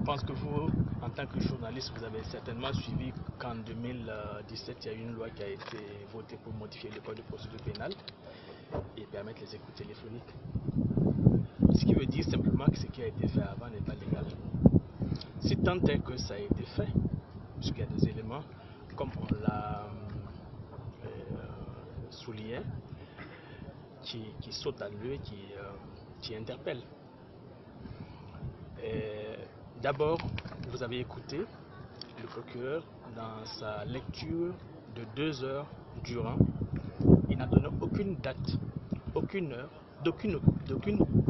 pense que vous, en tant que journaliste, vous avez certainement suivi qu'en 2017, il y a une loi qui a été votée pour modifier le code de procédure pénale et permettre les écoutes téléphoniques. Ce qui veut dire simplement que ce qui a été fait avant n'est pas légal. Si tant est que ça a été fait, puisqu'il y a des éléments, comme on l'a souligné, qui sautent à l'œil, qui interpellent. D'abord, vous avez écouté le procureur dans sa lecture de 2 heures durant. Il n'a donné aucune date, aucune heure, d'aucune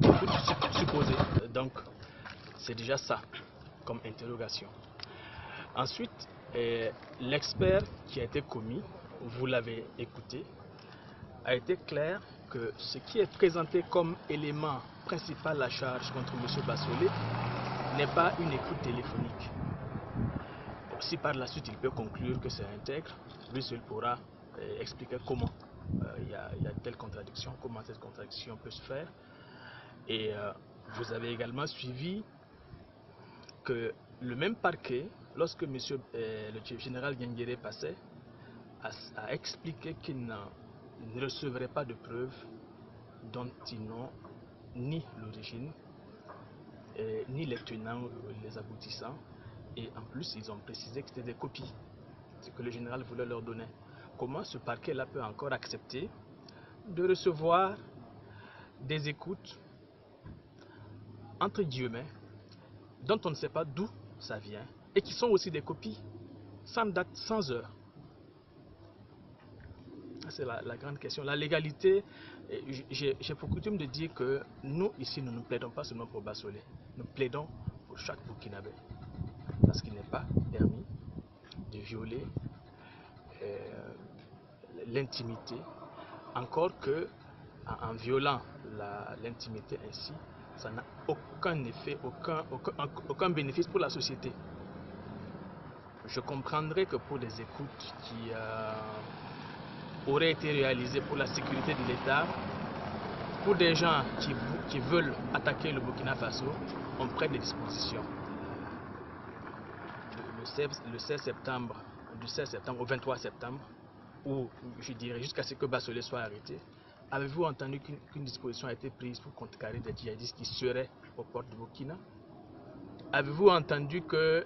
écoute supposée. Donc, c'est déjà ça comme interrogation. Ensuite, l'expert qui a été commis, vous l'avez écouté, a été clair que ce qui est présenté comme élément principal à charge contre M. Bassolé n'est pas une écoute téléphonique. Si par la suite il peut conclure que c'est intègre, lui seul pourra expliquer comment il y a telle contradiction, comment cette contradiction peut se faire. Et vous avez également suivi que le même parquet, lorsque le général Gengere passait, a expliqué qu'il ne recevrait pas de preuves dont ils n'ont ni l'origine, ni les tenants, les aboutissants, et en plus ils ont précisé que c'était des copies, ce que le général voulait leur donner. Comment ce parquet-là peut encore accepter de recevoir des écoutes, entre guillemets, dont on ne sait pas d'où ça vient, et qui sont aussi des copies, sans date, sans heure? C'est la grande question. La légalité, j'ai pour coutume de dire que nous, ici, nous ne plaidons pas seulement pour Bassolé. Nous plaidons pour chaque Burkinabé. Parce qu'il n'est pas permis de violer l'intimité. Encore que, en violant l'intimité ainsi, ça n'a aucun effet, aucun bénéfice pour la société. Je comprendrais que pour des écoutes qui auraient été réalisées pour la sécurité de l'État, pour des gens qui veulent attaquer le Burkina Faso, on prenne des dispositions. Le 16 septembre, du 16 septembre au 23 septembre, ou je dirais jusqu'à ce que Bassolé soit arrêté, avez-vous entendu qu'une disposition a été prise pour contrecarrer des djihadistes qui seraient aux portes du Burkina? Avez-vous entendu qu'il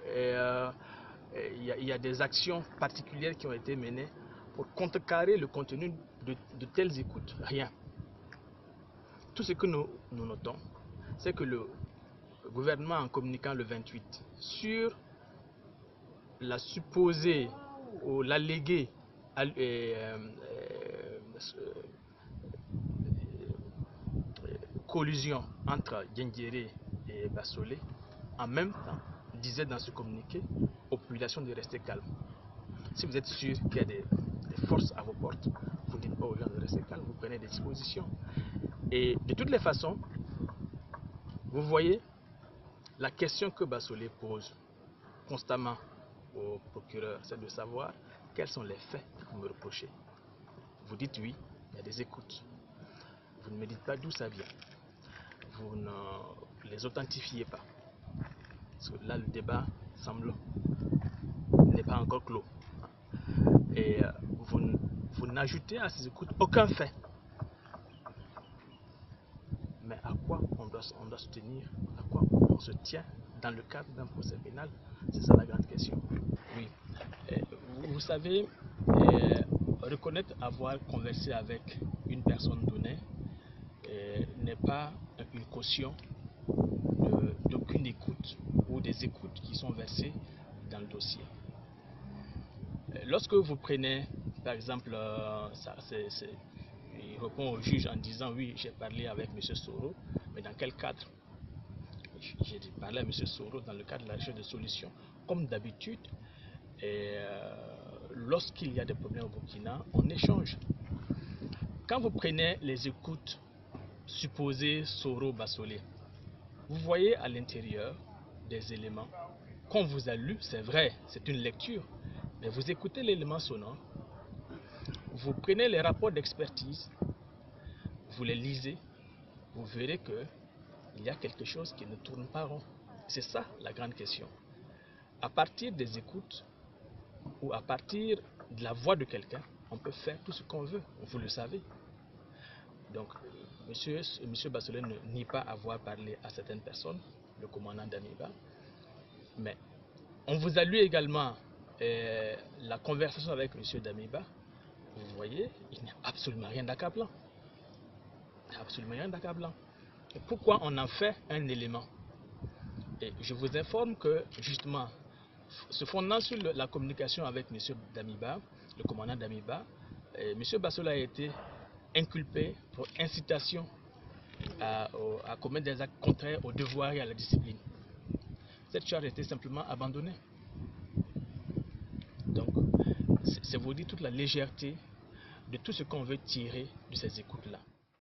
y a des actions particulières qui ont été menées pour contrecarrer le contenu de telles écoutes? Rien. Tout ce que nous notons, c'est que le gouvernement, en communiquant le 28 sur la supposée ou l'alléguée collusion entre Gengere et Bassolé, en même temps, disait dans ce communiqué aux populations de rester calmes. Si vous êtes sûr qu'il y a des forces à vos portes, vous ne dites pas aux gens de rester calmes, vous prenez des dispositions. Et de toutes les façons, vous voyez, la question que Bassolé pose constamment au procureur, c'est de savoir quels sont les faits que vous me reprochez. Vous dites oui, il y a des écoutes. Vous ne me dites pas d'où ça vient. Vous ne les authentifiez pas. Parce que là, le débat n'est pas encore clos. Et vous n'ajoutez à ces écoutes aucun fait. Mais à quoi on doit se tenir? À quoi on se tient dans le cadre d'un procès pénal? C'est ça la grande question. Oui. Vous savez, reconnaître avoir conversé avec une personne donnée n'est pas une caution d'aucune écoute ou des écoutes qui sont versées dans le dossier. Lorsque vous prenez, par exemple, il répond au juge en disant oui, j'ai parlé avec M. Soro, mais dans quel cadre? J'ai parlé à M. Soro dans le cadre de la recherche de solutions. Comme d'habitude, lorsqu'il y a des problèmes au Burkina, on échange. Quand vous prenez les écoutes supposées Soro-Bassolé, vous voyez à l'intérieur des éléments qu'on vous a lus, c'est vrai, c'est une lecture, mais vous écoutez l'élément sonore, vous prenez les rapports d'expertise, vous les lisez, vous verrez qu'il y a quelque chose qui ne tourne pas rond. C'est ça la grande question. À partir des écoutes ou à partir de la voix de quelqu'un, on peut faire tout ce qu'on veut, vous le savez. Donc, monsieur Bassolé ne nie pas avoir parlé à certaines personnes, le commandant Damiba, mais on vous a lu également la conversation avec monsieur Damiba. Vous voyez, il n'y a absolument rien d'accablant. Absolument rien d'accablant. Pourquoi on en fait un élément? Et je vous informe que, justement, se fondant sur la communication avec M. Damiba, le commandant Damiba, M. Bassolé a été inculpé pour incitation à commettre des actes contraires au devoir et à la discipline. Cette charge a été simplement abandonnée. Donc, c'est vous dire toute la légèreté de tout ce qu'on veut tirer de ces écoutes-là.